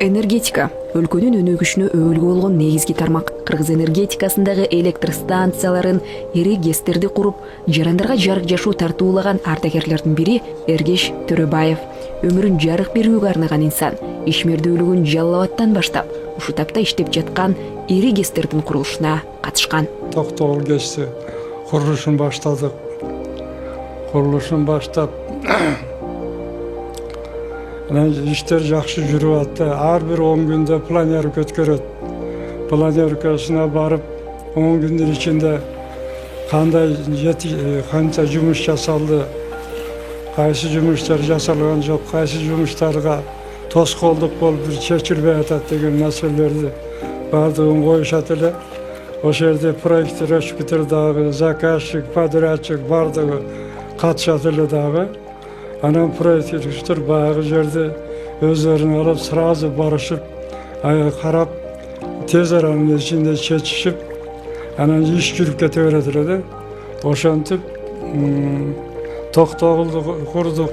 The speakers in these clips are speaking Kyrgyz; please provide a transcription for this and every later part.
Энергетика өлкөнүн өнүгүшүнө өбөлгө болгон негизги тармак. Кыргыз энергетикасындагы электр станцияларын, ири ГЭСтерди куруп, жарандарга жарык жашоо тартуулаган ардагерлердин бири Эргеш Төрөбаев. Өмүрүн жарык берүүгө арнаган инсан. Ишмердүүлүгүн Жалал Абадтан баштап, ушу тапта иштеп жаткан ири ГЭСтердин курулушуна катышкан. Токтогул ГЭСти курулушун баштадык. Курулушун баштап иштер жакшы жүрүп атты. Ар бир 10 күндө планировка өткөрөт. Планировкасына барып, 10 күндүн ичинде канча жумуш жасалды, кайсы жумуштар жасалган жок, кайсы жумуштарга тоскоолдук болуп чечилбей атат деген маселелерди баардыгын коюшат эле. Ошол жерде проектировщиктер дагы, заказчик, подрядчик баардыгы катышат эле дагы. Анан проектировщиктер баягы жерде өздөрүн алып сразу барышып, карап, тез аранын ичинде чечишип, анан иш жүрүп кете берет эле да. Ошентип Токтогулду курдук.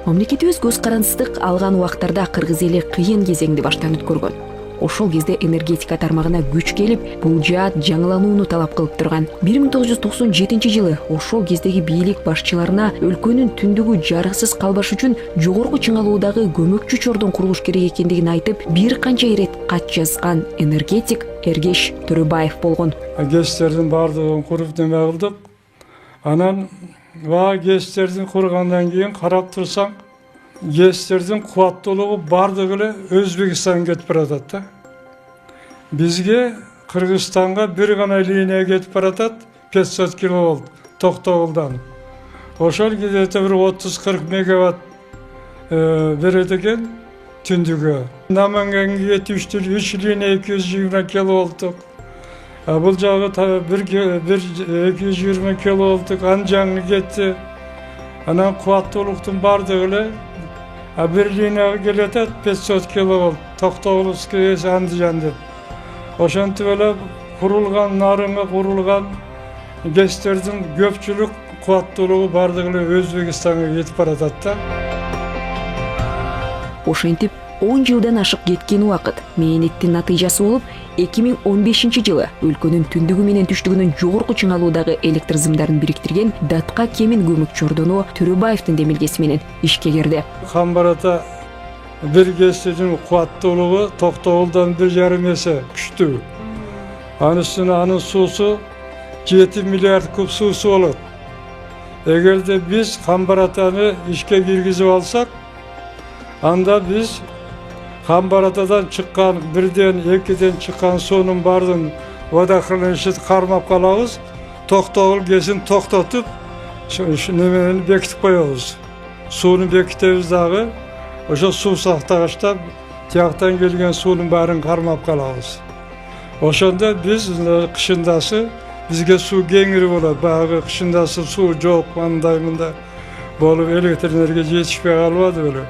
Мамлекетибиз көз карансыздык алган убактарда кыргыз эли кыйын кезеңди баштан өткөргөн. Ошол кезде энергетика тармагына күч келип, бул жаат жаңыланууну талап кылып турган. 1997-жылы ошол кездеги бийлик башчыларына өлкөнүн түндүгү жарыксыз калбаш үчүн жогорку чыңалуудагы көмөкчү чордон курулуш керек экендигин айтып, бир канча ирет кат жазган энергетик Эргеш Төрөбаев болгон. ГЭСтердин баардыгын куруп неме кылдык. Анан ГЭСтердин кургандан кийин карап турсаң, ГЭСтердин кубаттуулугу бардыгы эле Өзбекстанга кетип баратат да. Бизге Кыргызстанга бир гана линия кетип баратат, 500 киловольт Токтогулдан. Ошол где-то бир 30-40 мегаватт берет экен түндүгү. Намангенге кетиштир 3 линия 220 киловолттук. Бул жагы 220 киловолттук Анжанга кетти. Анан кубаттуулуктун бардыгы эле бир линияга келет 500 киловолт Токтогулский Андижан деп. Ошентип эле курулган, нарынга курулган ГЭСтердин көпчүлүк кубаттуулугу бардыгы эле Өзбекстанга кетип баратат да. Ошентип 10 жылдан ашык кеткен убакыт мээнеттин натыйжасы болуп, 2015-жылы өлкөнүн түндүгү менен түштүгүнүн жогорку чыңалуудагы электр зымдарын бириктирген Датка Кемин көмөк чордону Төрөбаевдин демилгеси менен ишке кирди. Камбарата бир ГЭСтин кубаттуулугу Токтогулдан 1,5 эсе күчтүү. Анын үстүнө анын суусу 7 миллиард куб суусу болот. Эгерде биз Камбаратаны ишке киргизип алсак, анда биз Камбаратадан чыккан, бирден, экиден чыккан суунун баардыгын водохранилищеде кармап калабыз. Токтогул ГЭСин токтотуп, немени бекитип коебуз. Сууну бекитебиз дагы, ошо суу сактагычта тияктан келген суунун баарын кармап калабыз. Ошондо биз кышындасы бизге суу кеңири болот. Баягы кышындасы суу жок, мындай болуп электр энергия жетишпей калып эле.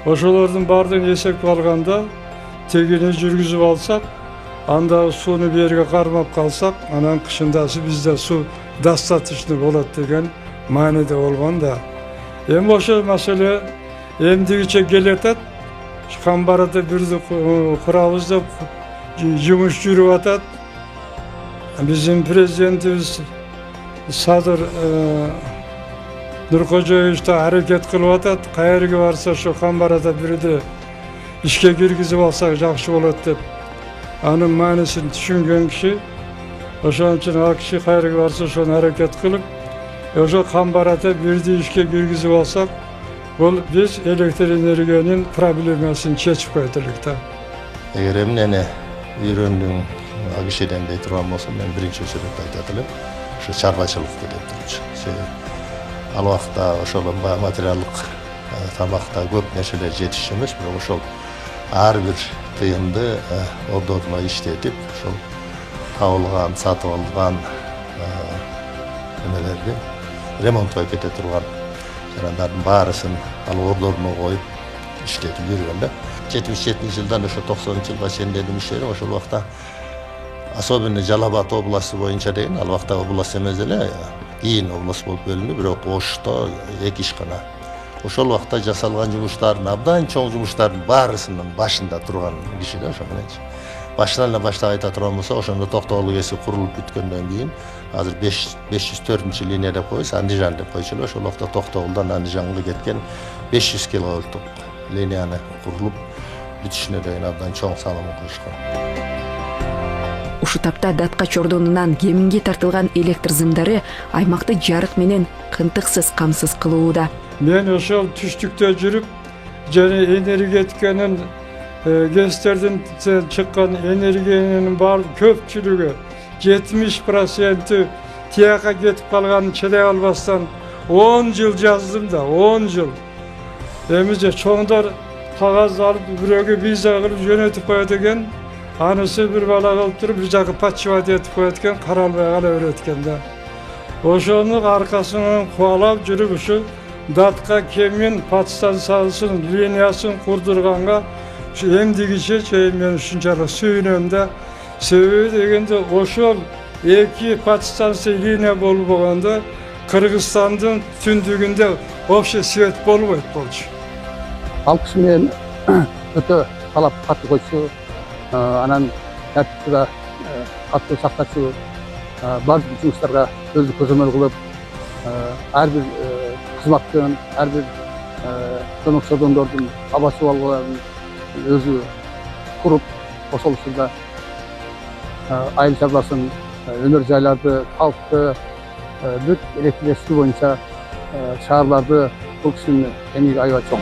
Ошолордун баардыгын эсепке алганда, тегини жүргүзүп алсак, анда сууну берге кармап калсак, анан кышындасы бизде суу достаточно болот деген мааниде болгон да. Эми ошол маселе эмдигиче келетат. Камбарада бирди курабыз деп жумуш жүрүп атат. Биздин президентибиз Садыр Нуркожоевич да аракет кылып атат. Кайерге барса ошо Камбарада бирди ишке киргизип алсак жакшы болот деп. Анын маанисин түшүнгөн киши, ошон үчүн ал киши кайерге барса ошону аракет кылып, ошо Камбарада бирди ишке киргизип алсак, бул биз электр энергиянын проблемасын чечип койот элек да. Эгер эмнени үйрөндүң ал кишиден дей турган болсом, мен биринчи очередде айтат элем, ошо чарбачылык деп турчу. Ал убакта ошол материалдык тамакта көп нерселер жетишчү эмес, бирок ошол ар бир тыйынды ордоруна иштетип, ошол табылган, сатып алган немелерди ремонтко кете турган жарандардын баарысын ал ордоруна коюп иштетип жүргөн да. 77-жылдан ошо 90-жылга чейин дедим иштедим. Ошол убакта особенно Жалал Абад областы боюнча деген, ал убакта область эмес эле, кийин область болуп бөлүндү, бирок Ошто 2 ишкана ошол убакта жасалган жумуштардын абдан чоң жумуштардын баарысынын башында турган киши да ошо мененчи. Башынан эле баштап айта турган болсо, ошондо Токтогул КС курулуп бүткөндөн кийин азыр 504-линия деп коебуз, Андижан деп койчу эле. Ошол убакта Токтогулдан Андижанга кеткен 500 киловольттук линияны курулуп бүтүшүнө деген абдан чоң салым коюшкан. Ушул тапта Датка чордонунан кеминге тартылган электр зымдары аймакты жарык менен кынтыксыз камсыз кылууда. Мен ошол түштүктө жүрүп, жана энергетиканын ГЭСтердин чыккан энергиянын бар көпчүлүгү 70% тияка кетип калганын чыдай албастан 10 жыл жаздым да, 10 жыл. Эмиже чоңдор кагаз алып бирөөгө виза кылып жөнөтүп коет экен. Анысы bir bala кылып туруп бир жакка подчивать этип коет экен, каралбай кала берет экен да. Ошонун аркасынан кубалап жүрүп ушу Датка кемин подстанциясынын линиясын курдурганга ушу эмдигиче чейин мен ушунчалык сүйүнөм да. Себеби дегенде ошол эки подстанция линия болбогондо Кыргызстандын түндүгүндө вообще свет болбойт болчу. Ал киши менен өтө талап катуу койчу, анан тартипти да катуу сактачу, бардык жумуштарга өзү көзөмөл кылып, ар бир кызматтын, ар бир чордондордун аба чабалгыларын өзү куруп, ошол учурда айыл чарбасын, өнөр жайларды, калкты, бүт электричество боюнча шаарларды бул кишинин эмгеги аябай чоң.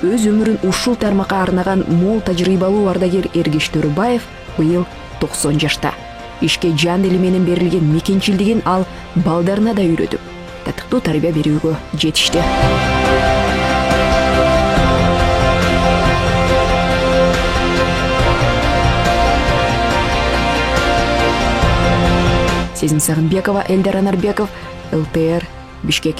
Өз өмүрүн ушул тармакка арнаган мол тажрыйбалуу ардагер Эргеш Төрөбаев быйыл 90 жашта. Ишке жан дили менен берилген мекенчилдигин ал балдарына да үйрөтүп, татыктуу тарбия берүүгө жетишти. Сезим Сагынбекова, Элдар Анарбеков, ЛТР, Бишкек.